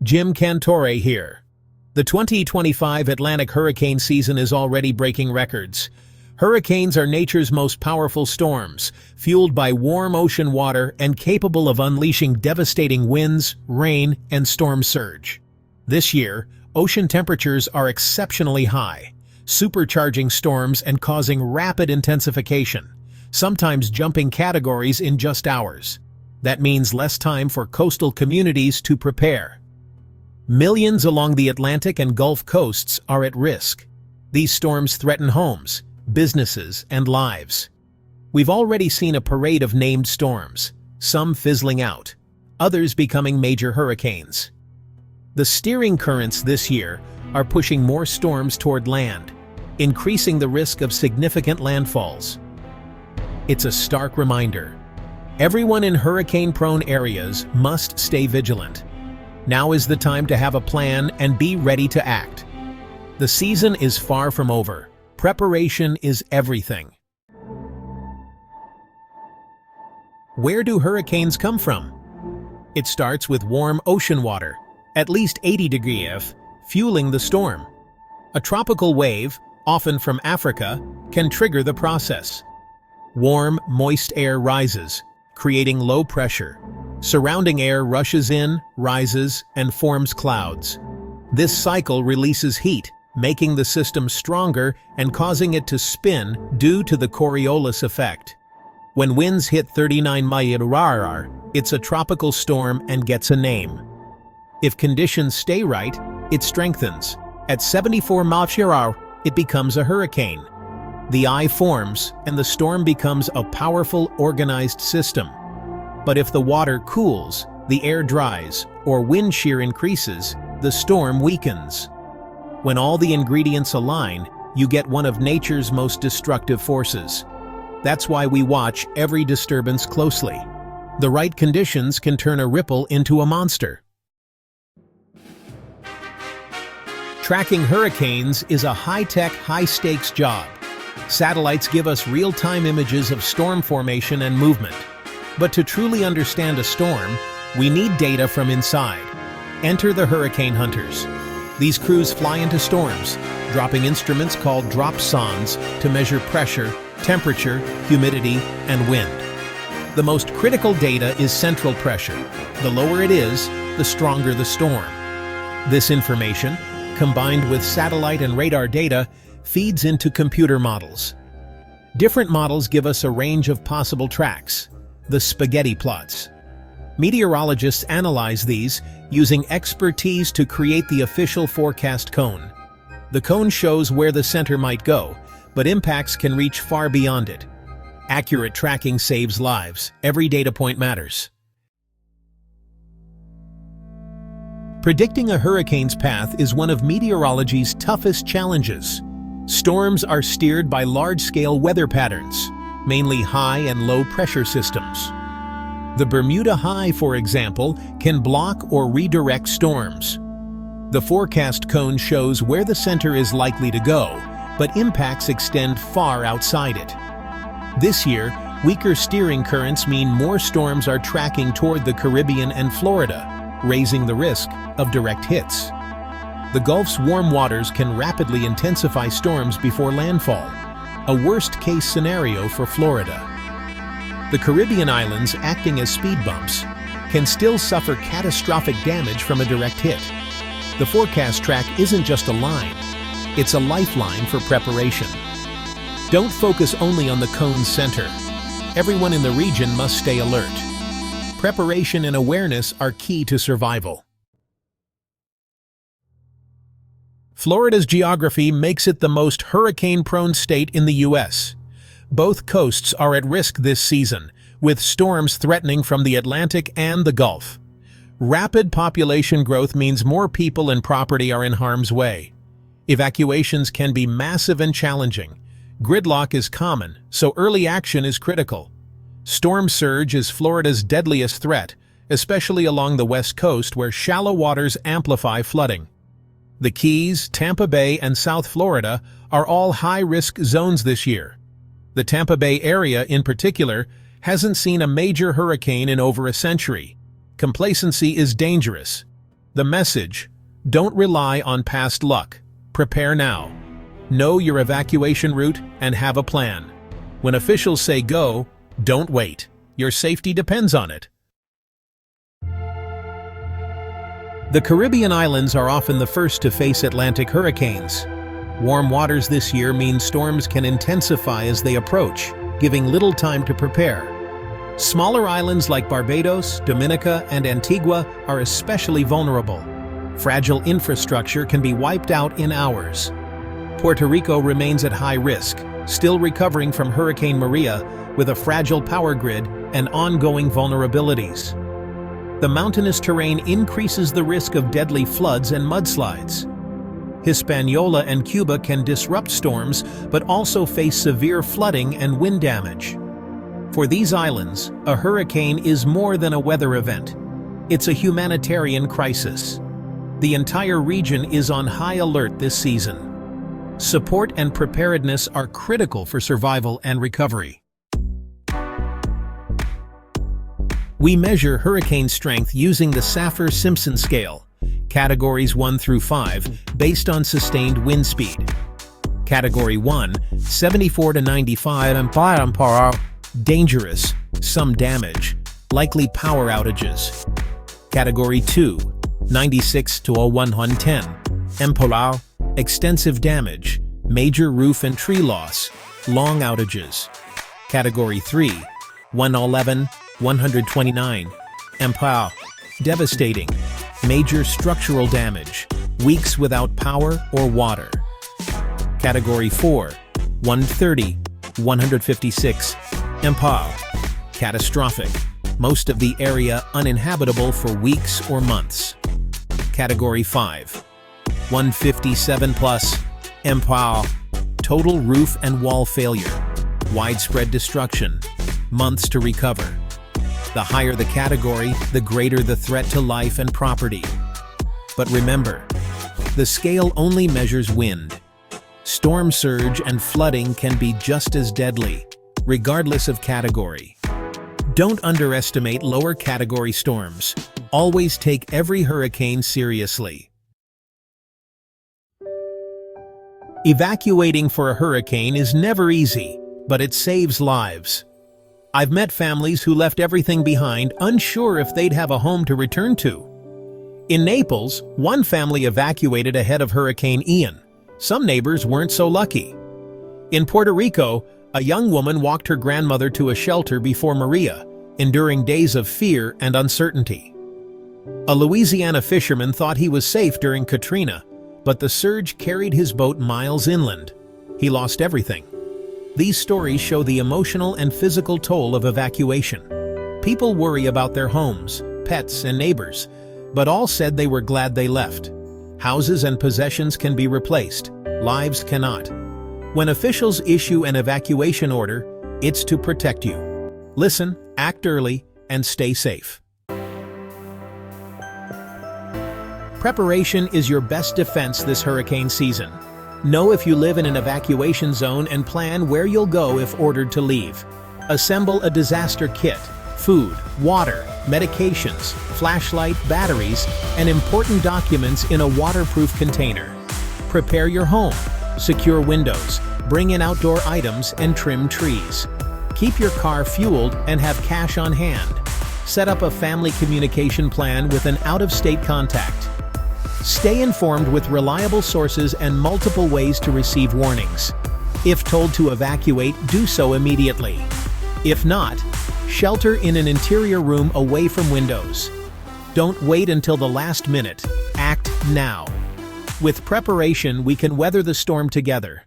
Jim Cantore here. The 2025 Atlantic hurricane season is already breaking records. Hurricanes are nature's most powerful storms, fueled by warm ocean water and capable of unleashing devastating winds, rain, and storm surge. This year, ocean temperatures are exceptionally high, supercharging storms and causing rapid intensification, sometimes jumping categories in just hours. That means less time for coastal communities to prepare. Millions along the Atlantic and Gulf coasts are at risk. These storms threaten homes, businesses, and lives. We've already seen a parade of named storms, some fizzling out, others becoming major hurricanes. The steering currents this year are pushing more storms toward land, increasing the risk of significant landfalls. It's a stark reminder. Everyone in hurricane-prone areas must stay vigilant. Now is the time to have a plan and be ready to act. The season is far from over. Preparation is everything. Where do hurricanes come from? It starts with warm ocean water, at least 80 degrees F, fueling the storm. A tropical wave, often from Africa, can trigger the process. Warm, moist air rises, creating low pressure. Surrounding air rushes in, rises, and forms clouds. This cycle releases heat, making the system stronger and causing it to spin due to the Coriolis effect. When winds hit 39 mph, it's a tropical storm and gets a name. If conditions stay right, it strengthens. At 74 mph, it becomes a hurricane. The eye forms, and the storm becomes a powerful, organized system. But if the water cools, the air dries, or wind shear increases, the storm weakens. When all the ingredients align, you get one of nature's most destructive forces. That's why we watch every disturbance closely. The right conditions can turn a ripple into a monster. Tracking hurricanes is a high-tech, high-stakes job. Satellites give us real-time images of storm formation and movement. But to truly understand a storm, we need data from inside. Enter the hurricane hunters. These crews fly into storms, dropping instruments called dropsondes to measure pressure, temperature, humidity, and wind. The most critical data is central pressure. The lower it is, the stronger the storm. This information, combined with satellite and radar data, feeds into computer models. Different models give us a range of possible tracks, the spaghetti plots. Meteorologists analyze these, using expertise to create the official forecast cone. The cone shows where the center might go, but impacts can reach far beyond it. Accurate tracking saves lives. Every data point matters. Predicting a hurricane's path is one of meteorology's toughest challenges. Storms are steered by large-scale weather patterns, mainly high and low pressure systems. The Bermuda High, for example, can block or redirect storms. The forecast cone shows where the center is likely to go, but impacts extend far outside it. This year, weaker steering currents mean more storms are tracking toward the Caribbean and Florida, raising the risk of direct hits. The Gulf's warm waters can rapidly intensify storms before landfall, a worst-case scenario for Florida. The Caribbean islands, acting as speed bumps, can still suffer catastrophic damage from a direct hit. The forecast track isn't just a line, it's a lifeline for preparation. Don't focus only on the cone's center. Everyone in the region must stay alert. Preparation and awareness are key to survival. Florida's geography makes it the most hurricane-prone state in the U.S. Both coasts are at risk this season, with storms threatening from the Atlantic and the Gulf. Rapid population growth means more people and property are in harm's way. Evacuations can be massive and challenging. Gridlock is common, so early action is critical. Storm surge is Florida's deadliest threat, especially along the west coast where shallow waters amplify flooding. The Keys, Tampa Bay, and South Florida are all high-risk zones this year. The Tampa Bay area, in particular, hasn't seen a major hurricane in over a century. Complacency is dangerous. The message: don't rely on past luck. Prepare now. Know your evacuation route and have a plan. When officials say go, don't wait. Your safety depends on it. The Caribbean islands are often the first to face Atlantic hurricanes. Warm waters this year mean storms can intensify as they approach, giving little time to prepare. Smaller islands like Barbados, Dominica, and Antigua are especially vulnerable. Fragile infrastructure can be wiped out in hours. Puerto Rico remains at high risk, still recovering from Hurricane Maria with a fragile power grid and ongoing vulnerabilities. The mountainous terrain increases the risk of deadly floods and mudslides. Hispaniola and Cuba can disrupt storms but also face severe flooding and wind damage. For these islands, a hurricane is more than a weather event. It's a humanitarian crisis. The entire region is on high alert this season. Support and preparedness are critical for survival and recovery. We measure hurricane strength using the Saffir-Simpson scale, categories 1 through 5, based on sustained wind speed. Category 1, 74 to 95 mph, dangerous, some damage, likely power outages. Category 2, 96 to 110 mph, extensive damage, major roof and tree loss, long outages. Category 3, 111 129 mph, devastating, major structural damage, weeks without power or water. Category 4, 130 156 mph, catastrophic, most of the area uninhabitable for weeks or months. Category 5, 157 plus mph, total roof and wall failure, widespread destruction, months to recover. The higher the category, the greater the threat to life and property. But remember, the scale only measures wind. Storm surge and flooding can be just as deadly, regardless of category. Don't underestimate lower category storms. Always take every hurricane seriously. Evacuating for a hurricane is never easy, but it saves lives. I've met families who left everything behind, unsure if they'd have a home to return to. In Naples, one family evacuated ahead of Hurricane Ian. Some neighbors weren't so lucky. In Puerto Rico, a young woman walked her grandmother to a shelter before Maria, enduring days of fear and uncertainty. A Louisiana fisherman thought he was safe during Katrina, but the surge carried his boat miles inland. He lost everything. These stories show the emotional and physical toll of evacuation. People worry about their homes, pets, and neighbors, but all said they were glad they left. Houses and possessions can be replaced, lives cannot. When officials issue an evacuation order, it's to protect you. Listen, act early, and stay safe. Preparation is your best defense this hurricane season. Know if you live in an evacuation zone and plan where you'll go if ordered to leave. Assemble a disaster kit, food, water, medications, flashlight, batteries, and important documents in a waterproof container. Prepare your home, secure windows, bring in outdoor items, and trim trees. Keep your car fueled and have cash on hand. Set up a family communication plan with an out-of-state contact. Stay informed with reliable sources and multiple ways to receive warnings. If told to evacuate, do so immediately. If not, shelter in an interior room away from windows. Don't wait until the last minute. Act now. With preparation, we can weather the storm together.